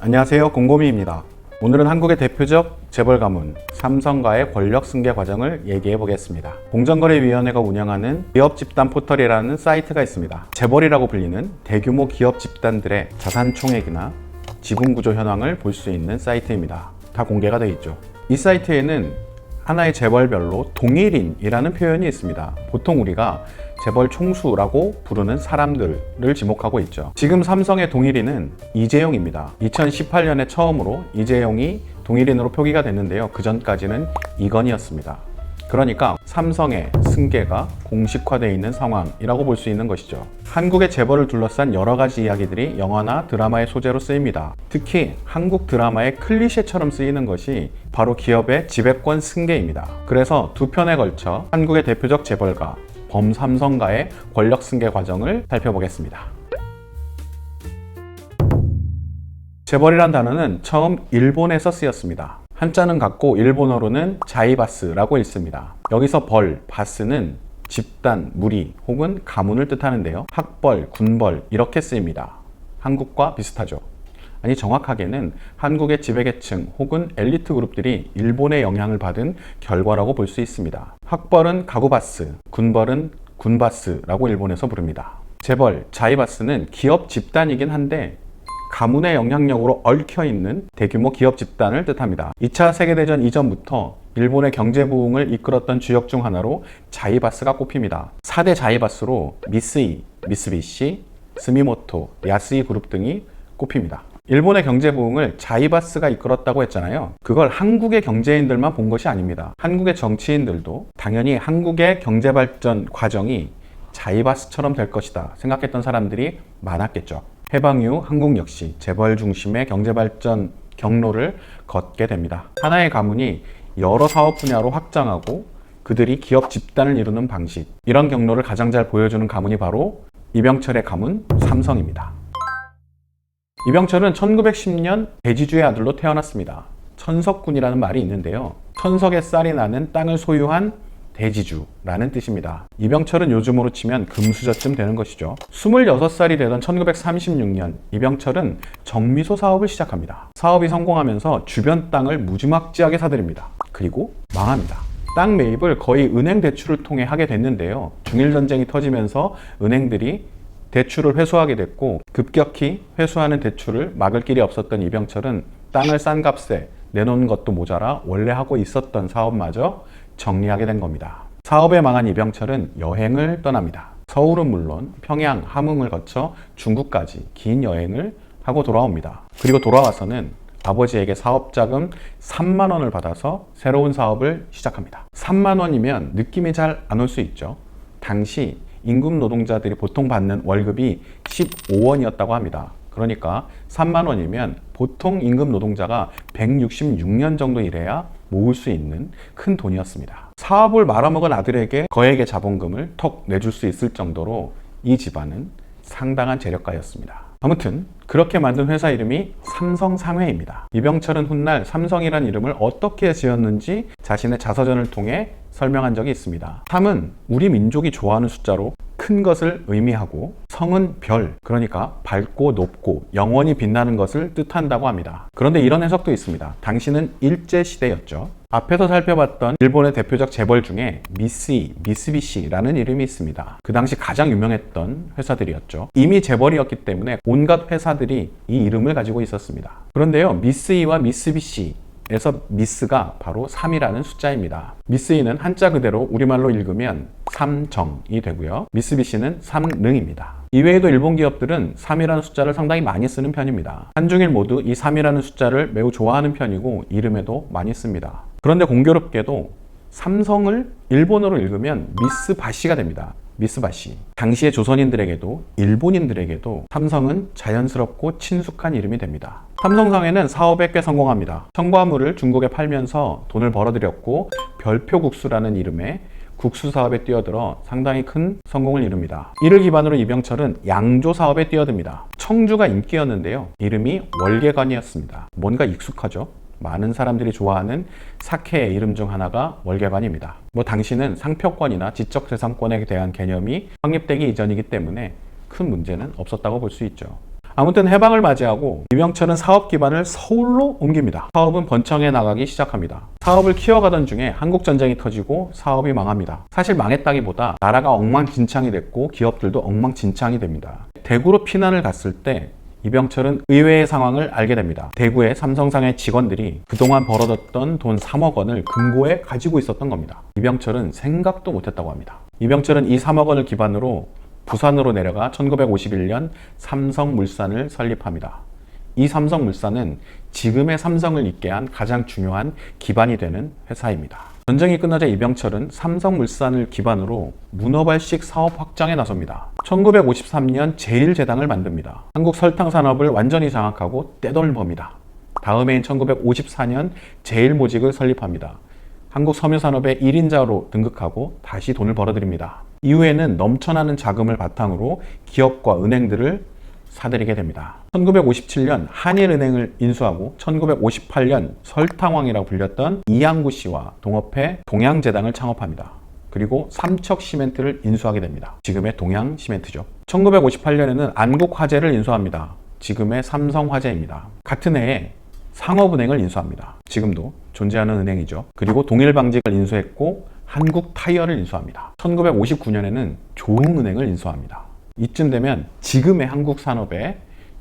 안녕하세요, 곰곰이입니다. 오늘은 한국의 대표적 재벌 가문 삼성과의 권력 승계 과정을 얘기해 보겠습니다. 공정거래위원회가 운영하는 기업 집단 포털이라는 사이트가 있습니다. 재벌이라고 불리는 대규모 기업 집단들의 자산 총액이나 지분 구조 현황을 볼 수 있는 사이트입니다. 다 공개가 되어 있죠. 이 사이트에는 하나의 재벌별로 동일인이라는 표현이 있습니다. 보통 우리가 재벌 총수라고 부르는 사람들을 지목하고 있죠. 지금 삼성의 동일인은 이재용입니다. 2018년에 처음으로 이재용이 동일인으로 표기가 됐는데요. 그 전까지는 이건희였습니다. 그러니까 삼성의 승계가 공식화되어 있는 상황이라고 볼 수 있는 것이죠. 한국의 재벌을 둘러싼 여러 가지 이야기들이 영화나 드라마의 소재로 쓰입니다. 특히 한국 드라마의 클리셰처럼 쓰이는 것이 바로 기업의 지배권 승계입니다. 그래서 두 편에 걸쳐 한국의 대표적 재벌가 범삼성과의 권력 승계 과정을 살펴보겠습니다. 재벌이란 단어는 처음 일본에서 쓰였습니다. 한자는 같고 일본어로는 자이바스라고 읽습니다. 여기서 벌, 바스는 집단, 무리 혹은 가문을 뜻하는데요. 학벌, 군벌 이렇게 쓰입니다. 한국과 비슷하죠. 아니 정확하게는 한국의 지배계층 혹은 엘리트 그룹들이 일본의 영향을 받은 결과라고 볼 수 있습니다. 학벌은 가구바스, 군벌은 군바스라고 일본에서 부릅니다. 재벌, 자이바스는 기업 집단이긴 한데 가문의 영향력으로 얽혀있는 대규모 기업 집단을 뜻합니다. 2차 세계대전 이전부터 일본의 경제 부흥을 이끌었던 주역 중 하나로 자이바스가 꼽힙니다. 4대 자이바스로 미쓰이, 미쓰비시, 스미모토, 야스이 그룹 등이 꼽힙니다. 일본의 경제 부흥을 자이바스가 이끌었다고 했잖아요. 그걸 한국의 경제인들만 본 것이 아닙니다. 한국의 정치인들도 당연히 한국의 경제 발전 과정이 자이바스처럼 될 것이다 생각했던 사람들이 많았겠죠. 해방 이후 한국 역시 재벌 중심의 경제 발전 경로를 걷게 됩니다. 하나의 가문이 여러 사업 분야로 확장하고 그들이 기업 집단을 이루는 방식, 이런 경로를 가장 잘 보여주는 가문이 바로 이병철의 가문 삼성입니다. 이병철은 1910년 대지주의 아들로 태어났습니다. 천석군이라는 말이 있는데요. 천석의 쌀이 나는 땅을 소유한 대지주라는 뜻입니다. 이병철은 요즘으로 치면 금수저쯤 되는 것이죠. 26살이 되던 1936년 이병철은 정미소 사업을 시작합니다. 사업이 성공하면서 주변 땅을 무지막지하게 사들입니다. 그리고 망합니다. 땅 매입을 거의 은행 대출을 통해 하게 됐는데요. 중일전쟁이 터지면서 은행들이 대출을 회수하게 됐고 급격히 회수하는 대출을 막을 길이 없었던 이병철은 땅을 싼 값에 내놓은 것도 모자라 원래 하고 있었던 사업마저 정리하게 된 겁니다. 사업에 망한 이병철은 여행을 떠납니다. 서울은 물론 평양, 함흥을 거쳐 중국까지 긴 여행을 하고 돌아옵니다. 그리고 돌아와서는 아버지에게 사업자금 3만 원을 받아서 새로운 사업을 시작합니다. 3만 원이면 느낌이 잘 안 올 수 있죠. 당시 임금 노동자들이 보통 받는 월급이 15원이었다고 합니다. 그러니까 3만 원이면 보통 임금 노동자가 166년 정도 일해야 모을 수 있는 큰 돈이었습니다. 사업을 말아먹은 아들에게 거액의 자본금을 턱 내줄 수 있을 정도로 이 집안은 상당한 재력가였습니다. 아무튼 그렇게 만든 회사 이름이 삼성상회입니다. 이병철은 훗날 삼성이란 이름을 어떻게 지었는지 자신의 자서전을 통해 설명한 적이 있습니다. 3은 우리 민족이 좋아하는 숫자로 큰 것을 의미하고 성은 별, 그러니까 밝고 높고 영원히 빛나는 것을 뜻한다고 합니다. 그런데 이런 해석도 있습니다. 당시는 일제시대였죠. 앞에서 살펴봤던 일본의 대표적 재벌 중에 미쓰이, 미쓰비시라는 이름이 있습니다. 그 당시 가장 유명했던 회사들이었죠. 이미 재벌이었기 때문에 온갖 회사들이 이 이름을 가지고 있었습니다. 그런데요, 미쓰이와 미쓰비시 에서 미스가 바로 3이라는 숫자입니다. 미쓰이는 한자 그대로 우리말로 읽으면 삼정이 되고요. 미쓰비시는 삼능입니다. 이외에도 일본 기업들은 3이라는 숫자를 상당히 많이 쓰는 편입니다. 한중일 모두 이 3이라는 숫자를 매우 좋아하는 편이고 이름에도 많이 씁니다. 그런데 공교롭게도 삼성을 일본어로 읽으면 미쓰바시가 됩니다. 미쓰바시. 당시의 조선인들에게도 일본인들에게도 삼성은 자연스럽고 친숙한 이름이 됩니다. 삼성상회는 사업에 꽤 성공합니다. 첨가물을 중국에 팔면서 돈을 벌어들였고 별표국수라는 이름의 국수 사업에 뛰어들어 상당히 큰 성공을 이룹니다. 이를 기반으로 이병철은 양조 사업에 뛰어듭니다. 청주가 인기였는데요. 이름이 월계관이었습니다. 뭔가 익숙하죠? 많은 사람들이 좋아하는 사케의 이름 중 하나가 월계관입니다. 당시는 상표권이나 지적재산권에 대한 개념이 확립되기 이전이기 때문에 큰 문제는 없었다고 볼 수 있죠. 아무튼 해방을 맞이하고 이병철은 사업 기반을 서울로 옮깁니다. 사업은 번창해 나가기 시작합니다. 사업을 키워가던 중에 한국전쟁이 터지고 사업이 망합니다. 사실 망했다기보다 나라가 엉망진창이 됐고 기업들도 엉망진창이 됩니다. 대구로 피난을 갔을 때 이병철은 의외의 상황을 알게 됩니다. 대구의 삼성상의 직원들이 그동안 벌어뒀던 돈 3억 원을 금고에 가지고 있었던 겁니다. 이병철은 생각도 못했다고 합니다. 이병철은 이 3억 원을 기반으로 부산으로 내려가 1951년 삼성물산을 설립합니다. 이 삼성물산은 지금의 삼성을 있게 한 가장 중요한 기반이 되는 회사입니다. 전쟁이 끝나자 이병철은 삼성물산을 기반으로 문어발식 사업 확장에 나섭니다. 1953년 제1제당을 만듭니다. 한국 설탕 산업을 완전히 장악하고 떼돈을 법니다. 다음해인 1954년 제1모직을 설립합니다. 한국 섬유산업의 1인자로 등극하고 다시 돈을 벌어들입니다. 이후에는 넘쳐나는 자금을 바탕으로 기업과 은행들을 사들이게 됩니다. 1957년 한일은행을 인수하고 1958년 설탕왕이라고 불렸던 이양구 씨와 동업해 동양제당을 창업합니다. 그리고 삼척시멘트를 인수하게 됩니다. 지금의 동양시멘트죠. 1958년에는 안국화재를 인수합니다. 지금의 삼성화재입니다. 같은 해에 상업은행을 인수합니다. 지금도 존재하는 은행이죠. 그리고 동일방직을 인수했고 한국타이어를 인수합니다. 1959년에는 조흥은행을 인수합니다. 이쯤 되면 지금의 한국 산업의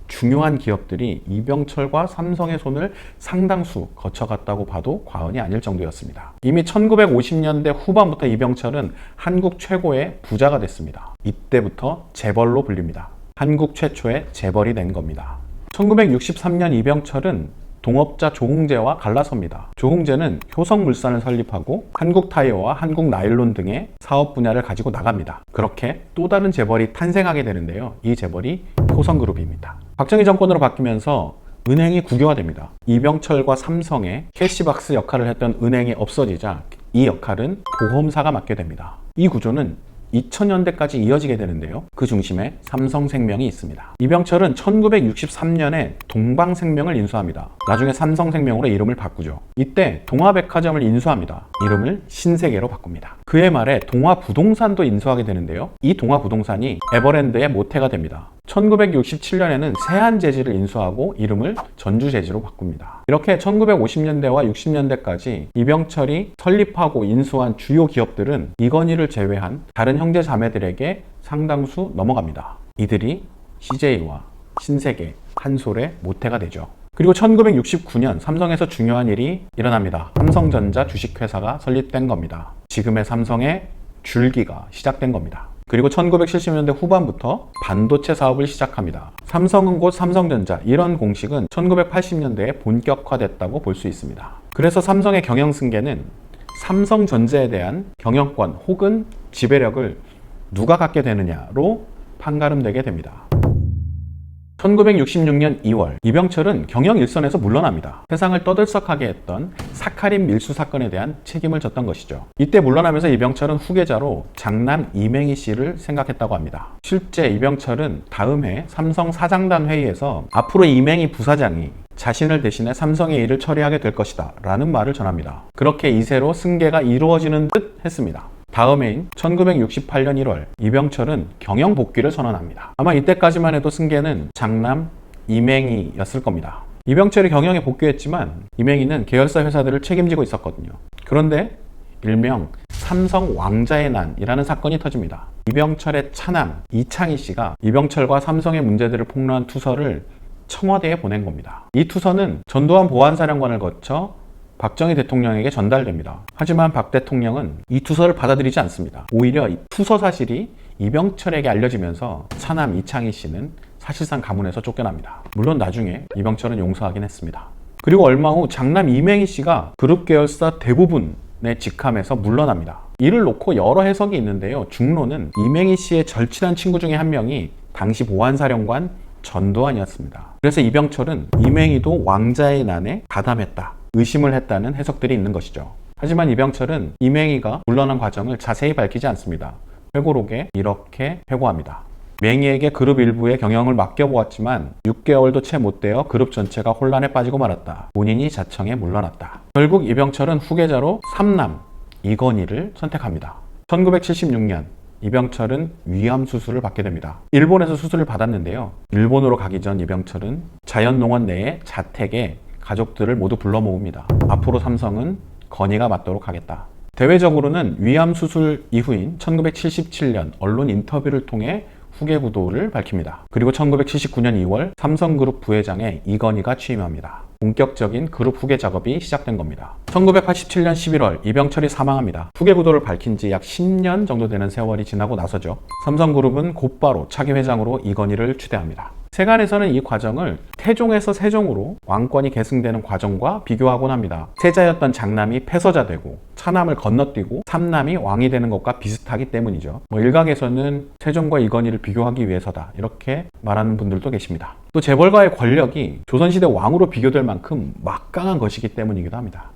중요한 기업들이 이병철과 삼성의 손을 상당수 거쳐갔다고 봐도 과언이 아닐 정도였습니다. 이미 1950년대 후반부터 이병철은 한국 최고의 부자가 됐습니다. 이때부터 재벌로 불립니다. 한국 최초의 재벌이 된 겁니다. 1963년 이병철은 동업자 조홍제와 갈라섭니다. 조홍제는 효성물산을 설립하고 한국타이어와 한국나일론 등의 사업 분야를 가지고 나갑니다. 그렇게 또 다른 재벌이 탄생하게 되는데요. 이 재벌이 효성그룹입니다. 박정희 정권으로 바뀌면서 은행이 국유화됩니다. 이병철과 삼성의 캐시박스 역할을 했던 은행이 없어지자 이 역할은 보험사가 맡게 됩니다. 이 구조는 2000년대까지 이어지게 되는데요. 그 중심에 삼성생명이 있습니다. 이병철은 1963년에 동방생명을 인수합니다. 나중에 삼성생명으로 이름을 바꾸죠. 이때 동화백화점을 인수합니다. 이름을 신세계로 바꿉니다. 그해 말에 동화부동산도 인수하게 되는데요. 이 동화부동산이 에버랜드의 모태가 됩니다. 1967년에는 세한재지를 인수하고 이름을 전주재지로 바꿉니다. 이렇게 1950년대와 60년대까지 이병철이 설립하고 인수한 주요 기업들은 이건희를 제외한 다른 형제 자매들에게 상당수 넘어갑니다. 이들이 CJ와 신세계, 한솔의 모태가 되죠. 그리고 1969년 삼성에서 중요한 일이 일어납니다. 삼성전자 주식회사가 설립된 겁니다. 지금의 삼성의 줄기가 시작된 겁니다. 그리고 1970년대 후반부터 반도체 사업을 시작합니다. 삼성은 곧 삼성전자, 이런 공식은 1980년대에 본격화됐다고 볼 수 있습니다. 그래서 삼성의 경영 승계는 삼성전자에 대한 경영권 혹은 지배력을 누가 갖게 되느냐로 판가름되게 됩니다. 1966년 2월 이병철은 경영 일선에서 물러납니다. 세상을 떠들썩하게 했던 사카린 밀수 사건에 대한 책임을 졌던 것이죠. 이때 물러나면서 이병철은 후계자로 장남 이맹희 씨를 생각했다고 합니다. 실제 이병철은 다음 해 삼성 사장단 회의에서 앞으로 이맹희 부사장이 자신을 대신해 삼성의 일을 처리하게 될 것이다 라는 말을 전합니다. 그렇게 이세로 승계가 이루어지는 듯 했습니다. 다음 해인 1968년 1월 이병철은 경영 복귀를 선언합니다. 아마 이때까지만 해도 승계는 장남 이맹희였을 겁니다. 이병철이 경영에 복귀했지만 이맹희는 계열사 회사들을 책임지고 있었거든요. 그런데 일명 삼성 왕자의 난이라는 사건이 터집니다. 이병철의 차남 이창희 씨가 이병철과 삼성의 문제들을 폭로한 투서를 청와대에 보낸 겁니다. 이 투서는 전두환 보안사령관을 거쳐 박정희 대통령에게 전달됩니다. 하지만 박 대통령은 이 투서를 받아들이지 않습니다. 오히려 이 투서 사실이 이병철에게 알려지면서 차남 이창희 씨는 사실상 가문에서 쫓겨납니다. 물론 나중에 이병철은 용서하긴 했습니다. 그리고 얼마 후 장남 이맹희 씨가 그룹 계열사 대부분의 직함에서 물러납니다. 이를 놓고 여러 해석이 있는데요. 중로는 이맹희 씨의 절친한 친구 중에 한 명이 당시 보안사령관 전두환이었습니다. 그래서 이병철은 이맹희도 왕자의 난에 가담했다, 의심을 했다는 해석들이 있는 것이죠. 하지만 이병철은 이맹희가 물러난 과정을 자세히 밝히지 않습니다. 회고록에 이렇게 회고합니다. 맹희에게 그룹 일부의 경영을 맡겨보았지만 6개월도 채 못 되어 그룹 전체가 혼란에 빠지고 말았다. 본인이 자청에 물러났다. 결국 이병철은 후계자로 삼남 이건희를 선택합니다. 1976년 이병철은 위암 수술을 받게 됩니다. 일본에서 수술을 받았는데요. 일본으로 가기 전 이병철은 자연농원 내에 자택에 가족들을 모두 불러 모읍니다. 앞으로 삼성은 건의가 맞도록 하겠다. 대외적으로는 위암 수술 이후인 1977년 언론 인터뷰를 통해 후계 구도를 밝힙니다. 그리고 1979년 2월 삼성그룹 부회장에 이건희가 취임합니다. 본격적인 그룹 후계 작업이 시작된 겁니다. 1987년 11월 이병철이 사망합니다. 후계 구도를 밝힌 지 약 10년 정도 되는 세월이 지나고 나서죠. 삼성그룹은 곧바로 차기 회장으로 이건희를 추대합니다. 세간에서는 이 과정을 태종에서 세종으로 왕권이 계승되는 과정과 비교하곤 합니다. 세자였던 장남이 패서자 되고 차남을 건너뛰고 삼남이 왕이 되는 것과 비슷하기 때문이죠. 일각에서는 세종과 이건희를 비교하기 위해서다 이렇게 말하는 분들도 계십니다. 또 재벌가의 권력이 조선시대 왕으로 비교될 만큼 막강한 것이기 때문이기도 합니다.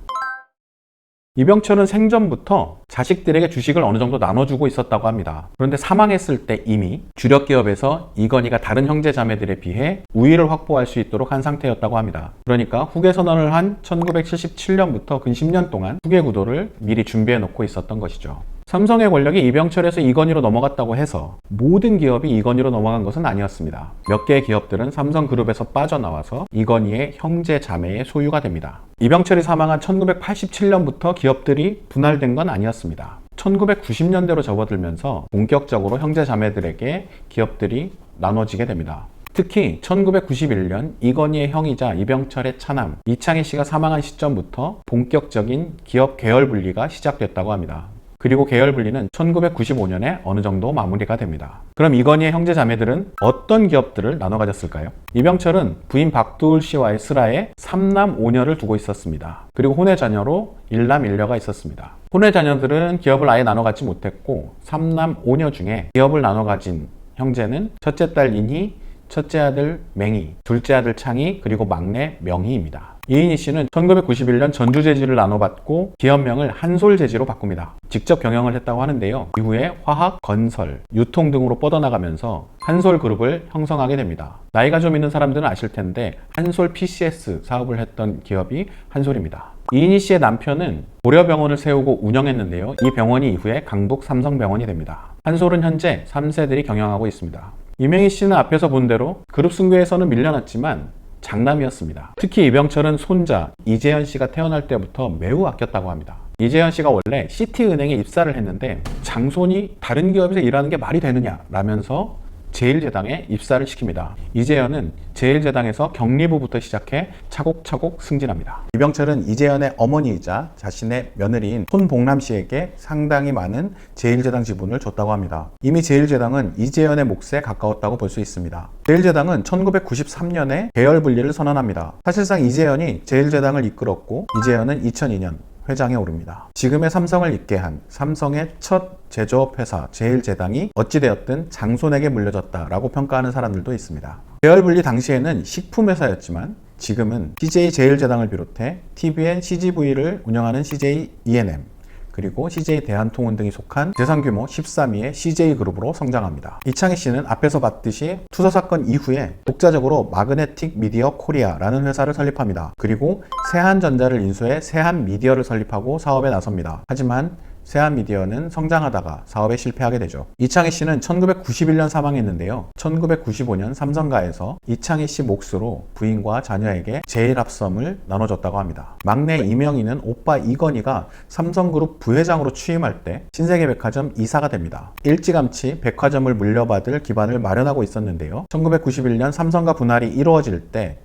이병철은 생전부터 자식들에게 주식을 어느 정도 나눠주고 있었다고 합니다. 그런데 사망했을 때 이미 주력 기업에서 이건희가 다른 형제 자매들에 비해 우위를 확보할 수 있도록 한 상태였다고 합니다. 그러니까 후계 선언을 한 1977년부터 근 10년 동안 후계 구도를 미리 준비해 놓고 있었던 것이죠. 삼성의 권력이 이병철에서 이건희로 넘어갔다고 해서 모든 기업이 이건희로 넘어간 것은 아니었습니다. 몇 개의 기업들은 삼성그룹에서 빠져나와서 이건희의 형제 자매의 소유가 됩니다. 이병철이 사망한 1987년부터 기업들이 분할된 건 아니었습니다. 1990년대로 접어들면서 본격적으로 형제 자매들에게 기업들이 나눠지게 됩니다. 특히 1991년 이건희의 형이자 이병철의 차남 이창희 씨가 사망한 시점부터 본격적인 기업 계열 분리가 시작됐다고 합니다. 그리고 계열 분리는 1995년에 어느 정도 마무리가 됩니다. 그럼 이건희의 형제 자매들은 어떤 기업들을 나눠 가졌을까요? 이병철은 부인 박두울 씨와의 슬하에 3남 5녀를 두고 있었습니다. 그리고 혼외 자녀로 1남 1녀가 있었습니다. 혼외 자녀들은 기업을 아예 나눠 갖지 못했고 3남 5녀 중에 기업을 나눠 가진 형제는 첫째 딸 인희, 첫째 아들 맹희, 둘째 아들 창희, 그리고 막내 명희입니다. 이인희 씨는 1991년 전주제지를 나눠받고 기업명을 한솔제지로 바꿉니다. 직접 경영을 했다고 하는데요. 이후에 화학, 건설, 유통 등으로 뻗어나가면서 한솔그룹을 형성하게 됩니다. 나이가 좀 있는 사람들은 아실 텐데 한솔 PCS 사업을 했던 기업이 한솔입니다. 이인희 씨의 남편은 고려병원을 세우고 운영했는데요. 이 병원이 이후에 강북 삼성병원이 됩니다. 한솔은 현재 3세들이 경영하고 있습니다. 이명희 씨는 앞에서 본 대로 그룹 승계에서는 밀려났지만 장남이었습니다. 특히 이병철은 손자 이재현 씨가 태어날 때부터 매우 아꼈다고 합니다. 이재현 씨가 원래 시티은행에 입사를 했는데 장손이 다른 기업에서 일하는 게 말이 되느냐 라면서 제1제당에 입사를 시킵니다. 이재현은 제1제당에서 경리부부터 시작해 차곡차곡 승진합니다. 이병철은 이재현의 어머니이자 자신의 며느리인 손봉남 씨에게 상당히 많은 제1제당 지분을 줬다고 합니다. 이미 제1제당은 이재현의 몫에 가까웠다고 볼 수 있습니다. 제1제당은 1993년에 계열 분리를 선언합니다. 사실상 이재현이 제1제당을 이끌었고 이재현은 2002년 회장에 오릅니다. 지금의 삼성을 잇게 한 삼성의 첫 제조업 회사 제1제당이 어찌되었든 장손에게 물려졌다라고 평가하는 사람들도 있습니다. 계열 분리 당시에는 식품회사였지만 지금은 CJ 제1제당을 비롯해 TVN, CGV를 운영하는 CJ E&M 그리고 CJ 대한통운 등이 속한 재산규모 13위의 CJ그룹으로 성장합니다. 이창희 씨는 앞에서 봤듯이 투사 사건 이후에 독자적으로 마그네틱 미디어 코리아라는 회사를 설립합니다. 그리고 세한전자를 인수해 세한미디어를 설립하고 사업에 나섭니다. 하지만 세한미디어는 성장하다가 사업에 실패하게 되죠. 이창희 씨는 1991년 사망했는데요. 1995년 삼성가에서 이창희 씨 몫으로 부인과 자녀에게 제1합섬을 나눠줬다고 합니다. 막내 이명희는 오빠 이건희가 삼성그룹 부회장으로 취임할 때 신세계백화점 이사가 됩니다. 일찌감치 백화점을 물려받을 기반을 마련하고 있었는데요. 1991년 삼성가 분할이 이루어질 때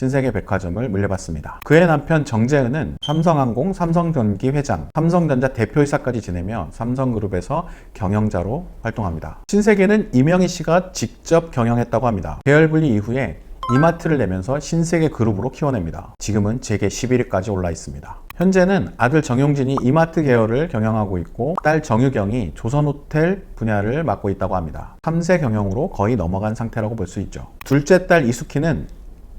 신세계백화점을 물려받습니다. 그의 남편 정재은은 삼성항공, 삼성전기 회장, 삼성전자 대표이사까지 지내며 삼성그룹에서 경영자로 활동합니다. 신세계는 이명희 씨가 직접 경영했다고 합니다. 계열분리 이후에 이마트를 내면서 신세계그룹으로 키워냅니다. 지금은 재계 11위까지 올라 있습니다. 현재는 아들 정용진이 이마트 계열을 경영하고 있고 딸 정유경이 조선호텔 분야를 맡고 있다고 합니다. 3세 경영으로 거의 넘어간 상태라고 볼 수 있죠. 둘째 딸 이숙희는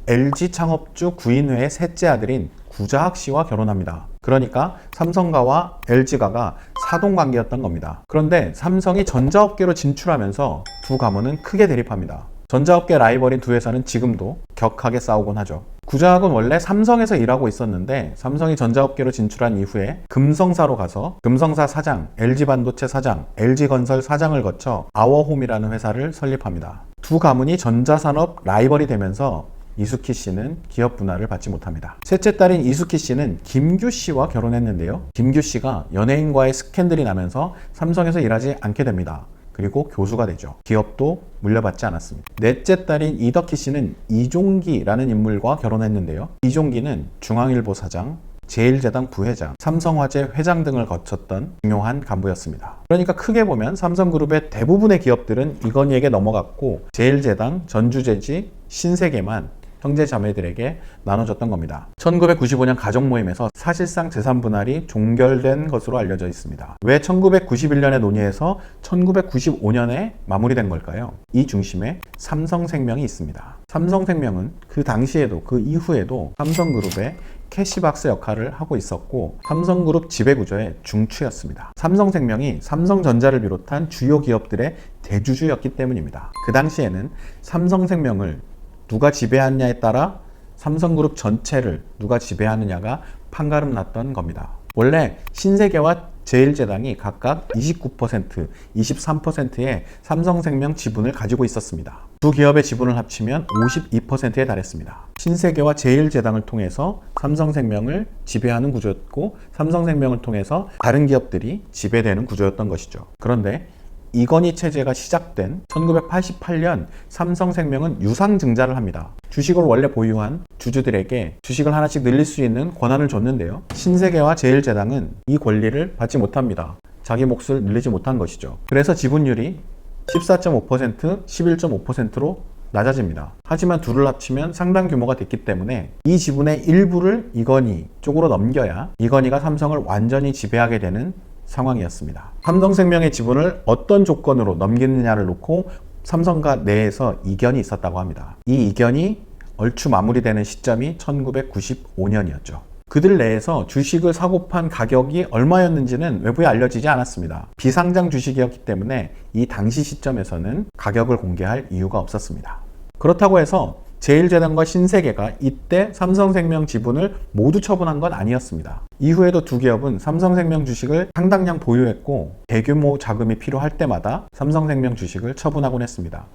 LG 창업주 구인회의 셋째 아들인 구자학 씨와 결혼합니다. 그러니까 삼성가와 LG가가 사돈관계였던 겁니다. 그런데 삼성이 전자업계로 진출하면서 두 가문은 크게 대립합니다. 전자업계 라이벌인 두 회사는 지금도 격하게 싸우곤 하죠. 구자학은 원래 삼성에서 일하고 있었는데 삼성이 전자업계로 진출한 이후에 금성사로 가서 금성사 사장, LG반도체 사장, LG건설 사장을 거쳐 아워홈이라는 회사를 설립합니다. 두 가문이 전자산업 라이벌이 되면서 이수키 씨는 기업 분할을 받지 못합니다. 셋째 딸인 이수키 씨는 김규 씨와 결혼했는데요. 김규 씨가 연예인과의 스캔들이 나면서 삼성에서 일하지 않게 됩니다. 그리고 교수가 되죠. 기업도 물려받지 않았습니다. 넷째 딸인 이덕희 씨는 이종기라는 인물과 결혼했는데요. 이종기는 중앙일보 사장, 제일제당 부회장, 삼성화재 회장 등을 거쳤던 중요한 간부였습니다. 그러니까 크게 보면 삼성그룹의 대부분의 기업들은 이건희에게 넘어갔고 제일제당, 전주제지, 신세계만 형제 자매들에게 나눠졌던 겁니다. 1995년 가족 모임에서 사실상 재산 분할이 종결된 것으로 알려져 있습니다. 왜 1991년에 논의해서 1995년에 마무리된 걸까요? 이 중심에 삼성생명이 있습니다. 삼성생명은 그 당시에도 그 이후에도 삼성그룹의 캐시박스 역할을 하고 있었고 삼성그룹 지배구조의 중추였습니다. 삼성생명이 삼성전자를 비롯한 주요 기업들의 대주주였기 때문입니다. 그 당시에는 삼성생명을 누가 지배하느냐에 따라 삼성그룹 전체를 누가 지배하느냐가 판가름 났던 겁니다. 원래 신세계와 제일제당이 각각 29%, 23%의 삼성생명 지분을 가지고 있었습니다. 두 기업의 지분을 합치면 52%에 달했습니다. 신세계와 제일제당을 통해서 삼성생명을 지배하는 구조였고 삼성생명을 통해서 다른 기업들이 지배되는 구조였던 것이죠. 그런데 이건희 체제가 시작된 1988년 삼성생명은 유상증자를 합니다. 주식을 원래 보유한 주주들에게 주식을 하나씩 늘릴 수 있는 권한을 줬는데요. 신세계와 제일제당은 이 권리를 받지 못합니다. 자기 몫을 늘리지 못한 것이죠. 그래서 지분율이 14.5%, 11.5%로 낮아집니다. 하지만 둘을 합치면 상당 규모가 됐기 때문에 이 지분의 일부를 이건희 쪽으로 넘겨야 이건희가 삼성을 완전히 지배하게 되는 상황이었습니다. 삼성생명의 지분을 어떤 조건으로 넘기느냐를 놓고 삼성가 내에서 이견이 있었다고 합니다. 이 이견이 얼추 마무리되는 시점이 1995년이었죠. 그들 내에서 주식을 사고 판 가격이 얼마였는지는 외부에 알려지지 않았습니다. 비상장 주식이었기 때문에 이 당시 시점에서는 가격을 공개할 이유가 없었습니다. 그렇다고 해서 제일제당과 신세계가 이때 삼성생명 지분을 모두 처분한 건 아니었습니다. 이후에도 두 기업은 삼성생명 주식을 상당량 보유했고 대규모 자금이 필요할 때마다 삼성생명 주식을 처분하곤 했습니다.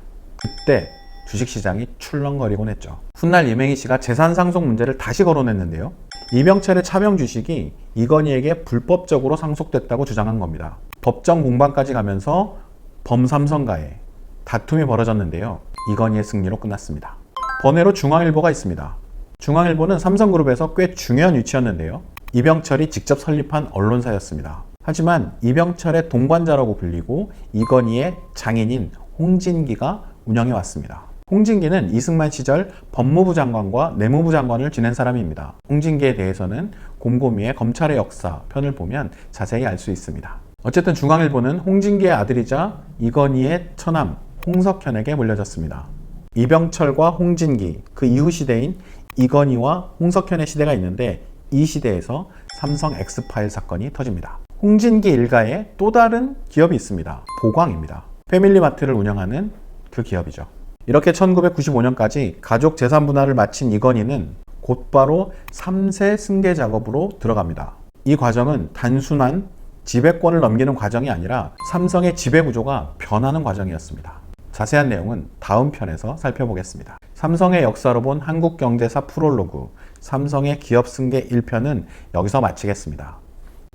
그때 주식시장이 출렁거리곤 했죠. 훗날 이맹희 씨가 재산상속 문제를 다시 거론했는데요. 이병철의 차명 주식이 이건희에게 불법적으로 상속됐다고 주장한 겁니다. 법정 공방까지 가면서 범삼성가에 다툼이 벌어졌는데요. 이건희의 승리로 끝났습니다. 번외로 중앙일보가 있습니다. 중앙일보는 삼성그룹에서 꽤 중요한 위치였는데요. 이병철이 직접 설립한 언론사였습니다. 하지만 이병철의 동반자라고 불리고 이건희의 장인인 홍진기가 운영해 왔습니다. 홍진기는 이승만 시절 법무부 장관과 내무부 장관을 지낸 사람입니다. 홍진기에 대해서는 곰곰이의 검찰의 역사 편을 보면 자세히 알 수 있습니다. 어쨌든 중앙일보는 홍진기의 아들이자 이건희의 처남 홍석현에게 물려졌습니다. 이병철과 홍진기, 그 이후 시대인 이건희와 홍석현의 시대가 있는데 이 시대에서 삼성 엑스파일 사건이 터집니다. 홍진기 일가에 또 다른 기업이 있습니다. 보광입니다. 패밀리마트를 운영하는 그 기업이죠. 이렇게 1995년까지 가족 재산 분할을 마친 이건희는 곧바로 3세 승계 작업으로 들어갑니다. 이 과정은 단순한 지배권을 넘기는 과정이 아니라 삼성의 지배 구조가 변하는 과정이었습니다. 자세한 내용은 다음 편에서 살펴보겠습니다. 삼성의 역사로 본 한국경제사 프롤로그 삼성의 기업 승계 1편은 여기서 마치겠습니다.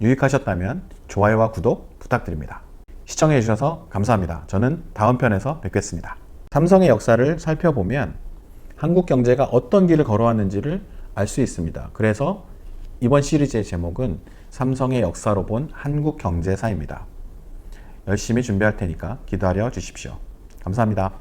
유익하셨다면 좋아요와 구독 부탁드립니다. 시청해 주셔서 감사합니다. 저는 다음 편에서 뵙겠습니다. 삼성의 역사를 살펴보면 한국 경제가 어떤 길을 걸어왔는지를 알 수 있습니다. 그래서 이번 시리즈의 제목은 삼성의 역사로 본 한국 경제사입니다. 열심히 준비할 테니까 기다려 주십시오. 감사합니다.